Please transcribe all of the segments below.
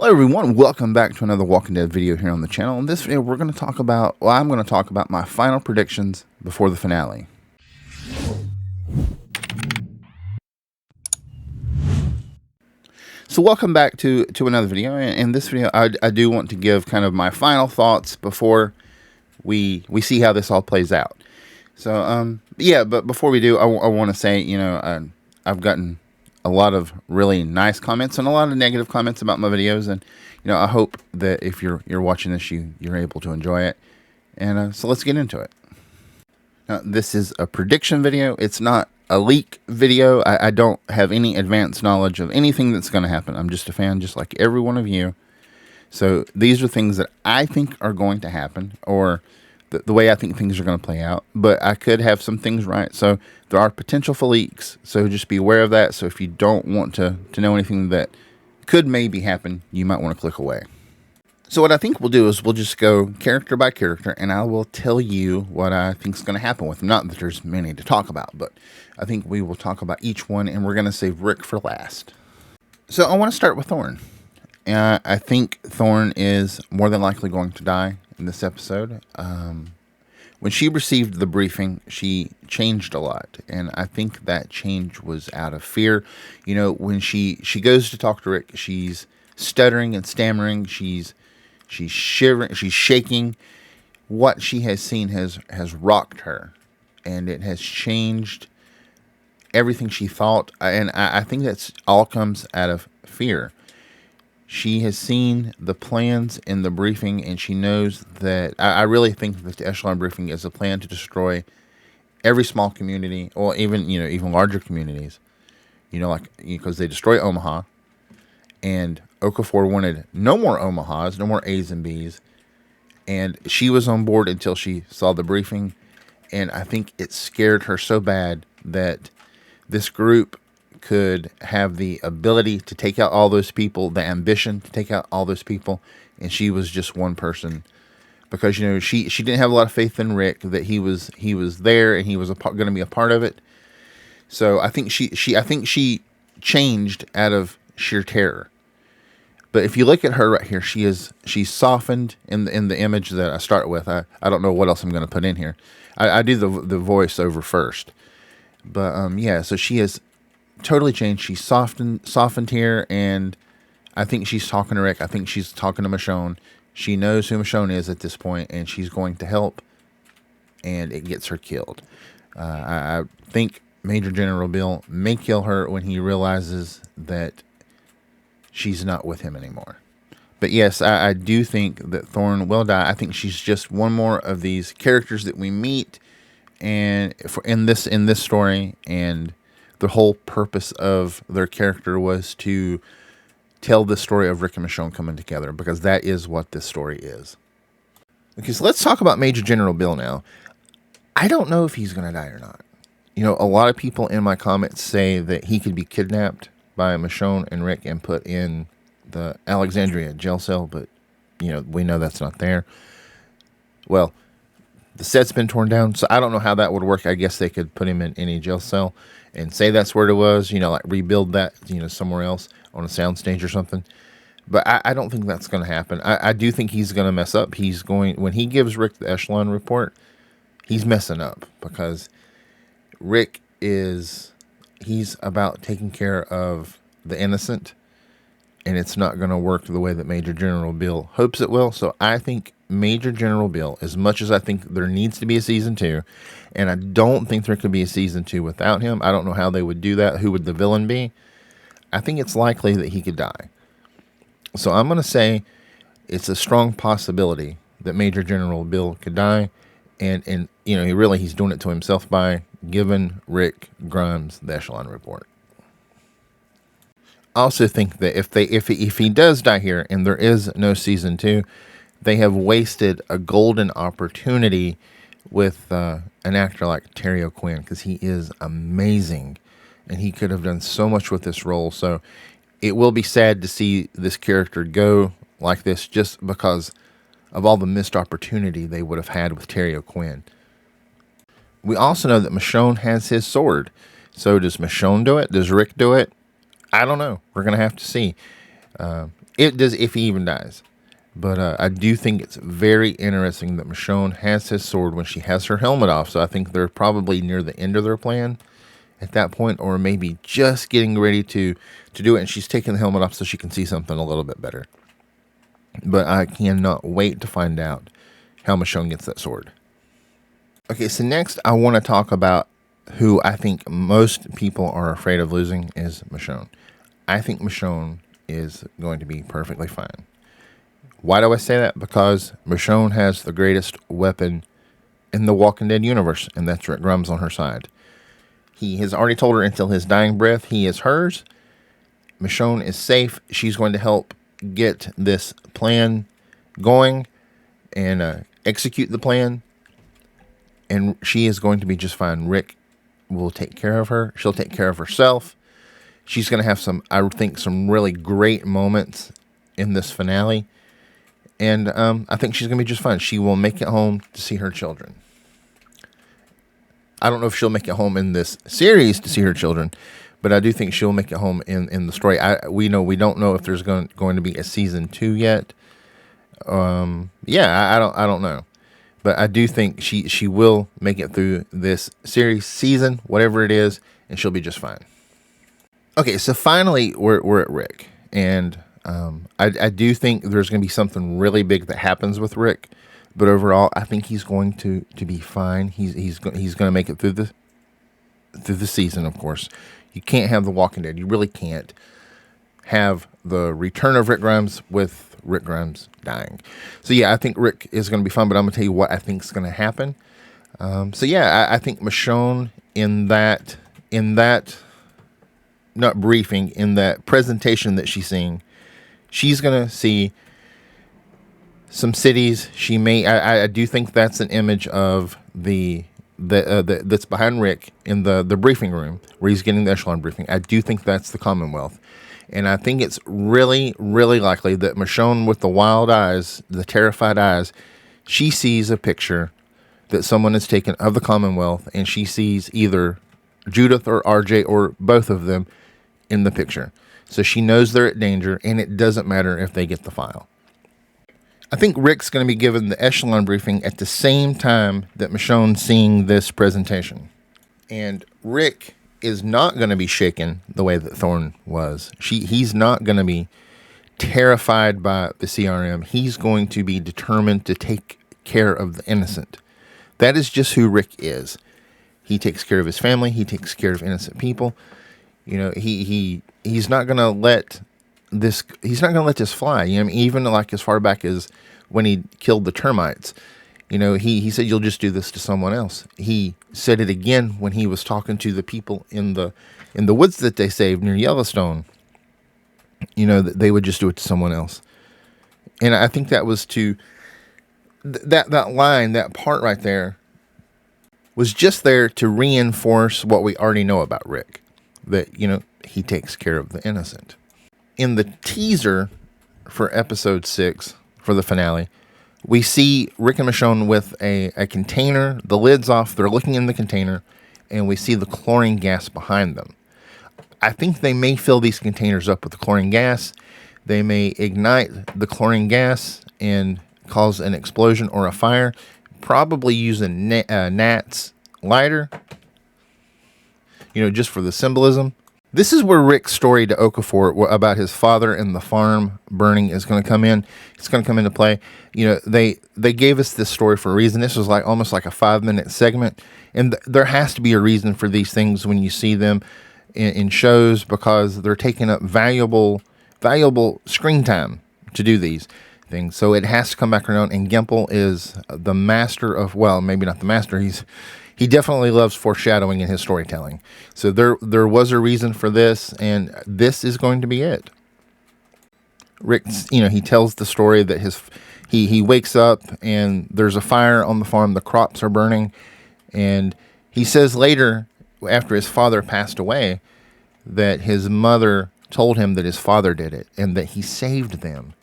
Hello everyone, welcome back to another Walking Dead video here on the channel. In this video we're going to talk about, I'm going to talk about my final predictions before the finale. So welcome back to another video. In this video I do want to give kind of my final thoughts before we see how this all plays out. So yeah, but before we do, I want to say, I've gotten a lot of really nice comments and a lot of negative comments about my videos, and I hope that if you're watching this, you're able to enjoy it. And so let's get into it. Now, this is a prediction video. It's not a leak video. I don't have any advanced knowledge of anything that's going to happen. I'm just a fan, just like every one of you. So these are things that I think are going to happen, or the way I think things are going to play out, but I could have some things right. So there are potential for leaks, so just be aware of that. So if you don't want to know anything that could maybe happen, you might want to click away. So what I think we'll do is we'll just go character by character, and I will tell you what I think is going to happen with them. Not that there's many to talk about, but I think we will talk about each one, and we're going to save Rick for last. So I want to start with Thorne. I think Thorne is more than likely going to die in this episode. When she received the briefing, she changed a lot, and I think that change was out of fear. When she goes to talk to Rick, she's stuttering and stammering. She's shivering. She's shaking. What she has seen has rocked her, and it has changed everything she thought. And I think that's all comes out of fear. She has seen the plans in the briefing, and she knows that I really think that the echelon briefing is a plan to destroy every small community, or even larger communities. Because they destroy Omaha, and Okafor wanted no more Omahas, no more A's and B's, and she was on board until she saw the briefing, and I think it scared her so bad that this group could have the ability to take out all those people, the ambition to take out all those people, and she was just one person, because she didn't have a lot of faith in Rick, that he was there and he was going to be a part of it. So I think she changed out of sheer terror. But if you look at her right here, she's softened in the image that I start with. I don't know what else I'm going to put in here. I do the voiceover first, but yeah. So she has totally changed. She's softened here, and I think she's talking to Rick. I think she's talking to Michonne. She knows who Michonne is at this point, and she's going to help, and it gets her killed. I think Major General Beale may kill her when he realizes that she's not with him anymore. But yes, I do think that Thorne will die. I think she's just one more of these characters that we meet, and in this story, and the whole purpose of their character was to tell the story of Rick and Michonne coming together, because that is what this story is. Okay, so let's talk about Major General Beale now. I don't know if he's going to die or not. A lot of people in my comments say that he could be kidnapped by Michonne and Rick and put in the Alexandria jail cell, but we know that's not there. Well, the set's been torn down, so I don't know how that would work. I guess they could put him in any jail cell and say that's where it was, like rebuild that, somewhere else on a soundstage or something. But I don't think that's going to happen. I do think he's going to mess up. When he gives Rick the echelon report, he's messing up, because Rick he's about taking care of the innocent, and it's not going to work the way that Major General Beale hopes it will. So I think Major General Beale, as much as I think there needs to be a season 2, and I don't think there could be a season 2 without him. I don't know how they would do that. Who would the villain be? I think it's likely that he could die. So I'm going to say it's a strong possibility that Major General Beale could die, and he's doing it to himself by giving Rick Grimes the echelon report. I also think that if he does die here and there is no season 2, they have wasted a golden opportunity with an actor like Terry O'Quinn, because he is amazing, and he could have done so much with this role. So it will be sad to see this character go like this, just because of all the missed opportunity they would have had with Terry O'Quinn. We also know that Michonne has his sword. So does Michonne do it? Does Rick do it? I don't know. We're going to have to see. It does, if he even dies. But I do think it's very interesting that Michonne has his sword when she has her helmet off. So I think they're probably near the end of their plan at that point, or maybe just getting ready to do it. And she's taking the helmet off so she can see something a little bit better. But I cannot wait to find out how Michonne gets that sword. Okay, so next I want to talk about who I think most people are afraid of losing is Michonne. I think Michonne is going to be perfectly fine. Why do I say that? Because Michonne has the greatest weapon in the Walking Dead universe, and that's Rick Grimes on her side. He has already told her until his dying breath he is hers. Michonne is safe. She's going to help get this plan going and execute the plan, and she is going to be just fine. Rick will take care of her. She'll take care of herself. She's going to have I think, some really great moments in this finale. And I think she's going to be just fine. She will make it home to see her children. I don't know if she'll make it home in this series to see her children, but I do think she'll make it home in the story. We don't know if there's going to be a season 2 yet. I don't know, but I do think she will make it through this season, whatever it is, and she'll be just fine. Okay, so finally we're at Rick, and I do think there's going to be something really big that happens with Rick, but overall, I think he's going to be fine. He's going to make it through the season. Of course, you can't have The Walking Dead. You really can't have the return of Rick Grimes with Rick Grimes dying. So yeah, I think Rick is going to be fine. But I'm going to tell you what I think is going to happen. I think Michonne in that not briefing, in that presentation that she's seeing, she's going to see some cities. I do think that's an image of that's behind Rick in the briefing room where he's getting the echelon briefing. I do think that's the Commonwealth. And I think it's really, really likely that Michonne with the wild eyes, the terrified eyes, she sees a picture that someone has taken of the Commonwealth, and she sees either Judith or RJ or both of them in the picture. So she knows they're at danger, and it doesn't matter if they get the file. I think Rick's going to be given the echelon briefing at the same time that Michonne's seeing this presentation. And Rick is not going to be shaken the way that Thorne was. He's not going to be terrified by the CRM. He's going to be determined to take care of the innocent. That is just who Rick is. He takes care of his family. He takes care of innocent people. You know, he's not going to let this. He's not going to let this fly. You know, I mean, even like as far back as when he killed the termites. You know, he said, you'll just do this to someone else. He said it again when he was talking to the people in the woods that they saved near Yellowstone. You know, that they would just do it to someone else. And I think that was that line, that part right there, was just there to reinforce what we already know about Rick. That, you know, he takes care of the innocent. In the teaser for episode 6, for the finale, we see Rick and Michonne with a container, the lid's off, they're looking in the container, and we see the chlorine gas behind them. I think they may fill these containers up with the chlorine gas. They may ignite the chlorine gas and cause an explosion or a fire, probably using Nat's lighter, you know, just for the symbolism. This is where Rick's story to Okafor about his father and the farm burning is going to come in. It's going to come into play. You know, they gave us this story for a reason. This was like almost like a 5-minute segment, and there has to be a reason for these things when you see them in shows, because they're taking up valuable screen time to do these things. So it has to come back around. And Gimple is the master of, well, maybe not the master. He definitely loves foreshadowing in his storytelling. So there was a reason for this, and this is going to be it. Rick, you know, he tells the story that he wakes up and there's a fire on the farm, the crops are burning, and he says later, after his father passed away, that his mother told him that his father did it and that he saved them,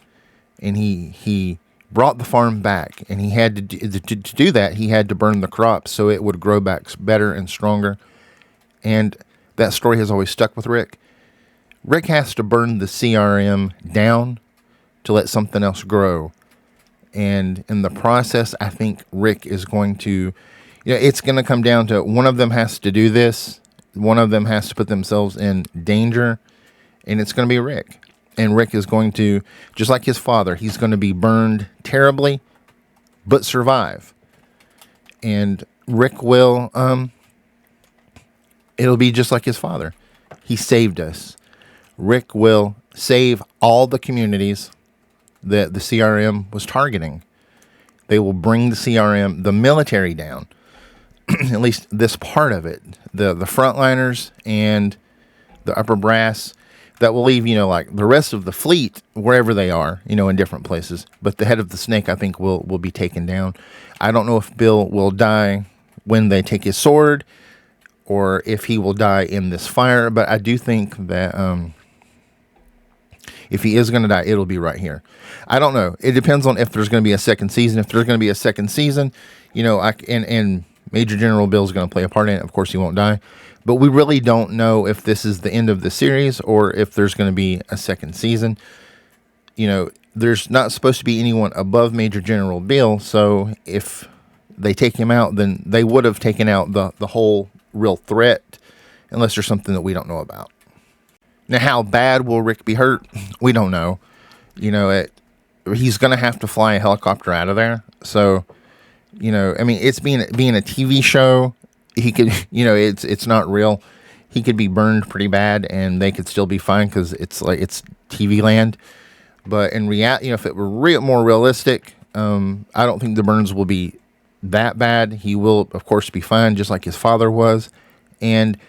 and he brought the farm back, and he had to do that. He had to burn the crops so it would grow back better and stronger. And that story has always stuck with Rick. Rick has to burn the CRM down to let something else grow. And in the process, I think Rick is going to, it's going to come down to one of them has to do this. One of them has to put themselves in danger, and it's going to be Rick. And Rick is going to, just like his father, he's going to be burned terribly, but survive. And Rick will, it'll be just like his father. He saved us. Rick will save all the communities that the CRM was targeting. They will bring the CRM, the military, down. At least this part of it. The frontliners and the upper brass. That will leave, like the rest of the fleet wherever they are, in different places. But the head of the snake, I think, will be taken down. I don't know if Bill will die when they take his sword, or if he will die in this fire. But I do think that if he is going to die, it'll be right here. I don't know. It depends on if there's going to be a second season. If there's going to be a second season, and Major General Beale is going to play a part in it. Of course, he won't die. But we really don't know if this is the end of the series or if there's going to be a second season. There's not supposed to be anyone above Major General Beale. So if they take him out, then they would have taken out the whole real threat, unless there's something that we don't know about. Now, how bad will Rick be hurt? We don't know. He's going to have to fly a helicopter out of there. So, it's being a TV show. He could, it's not real. He could be burned pretty bad, and they could still be fine because it's TV land. But in reality, if it were more realistic, I don't think the burns will be that bad. He will, of course, be fine, just like his father was. And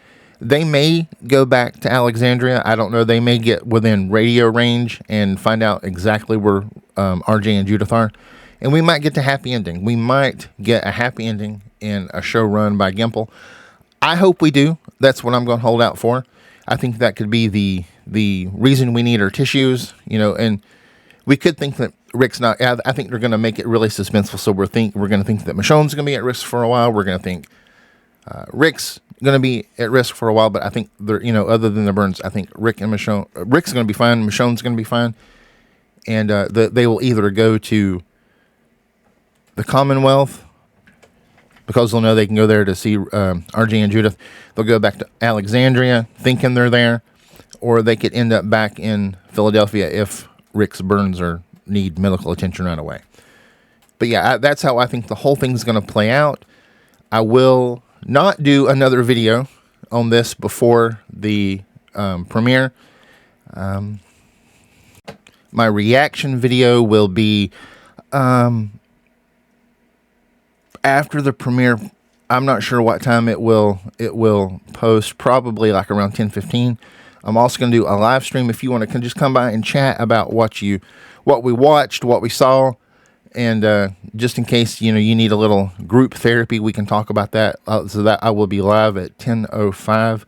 they may go back to Alexandria. I don't know. They may get within radio range and find out exactly where RJ and Judith are. And we might get a happy ending. We might get a happy ending in a show run by Gimple. I hope we do. That's what I'm going to hold out for. I think that could be the reason we need our tissues, and we could think that Rick's not. I think they're going to make it really suspenseful. So we're going to think that Michonne's going to be at risk for a while. We're going to think Rick's going to be at risk for a while. But I think they're, other than the burns, I think Rick's going to be fine. Michonne's going to be fine, and they will either go to the Commonwealth, because they'll know they can go there to see RJ and Judith. They'll go back to Alexandria thinking they're there, or they could end up back in Philadelphia if Rick's burns need medical attention right away. But yeah, that's how I think the whole thing's going to play out. I will not do another video on this before the premiere. My reaction video will be after the premiere. I'm not sure what time it will post, probably like around 10:15. I'm also going to do a live stream if you want to just come by and chat about what we watched, what we saw, and just in case you need a little group therapy, we can talk about that. So that I will be live at 10:05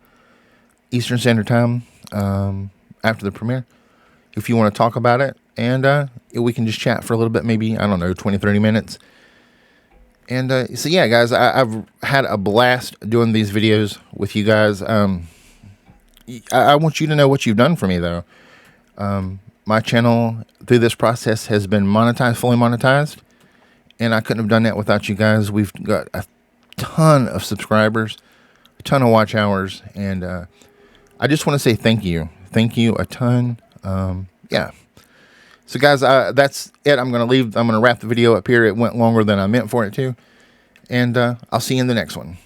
Eastern Standard Time after the premiere. If you want to talk about it, and we can just chat for a little bit, maybe 20-30 minutes. And so yeah, guys, I've had a blast doing these videos with you guys. I want you to know what you've done for me, though. My channel through this process has been fully monetized, and I couldn't have done that without you guys. We've got a ton of subscribers, a ton of watch hours, and I just want to say thank you a ton. Yeah. So guys, that's it. I'm going to wrap the video up here. It went longer than I meant for it to. And I'll see you in the next one.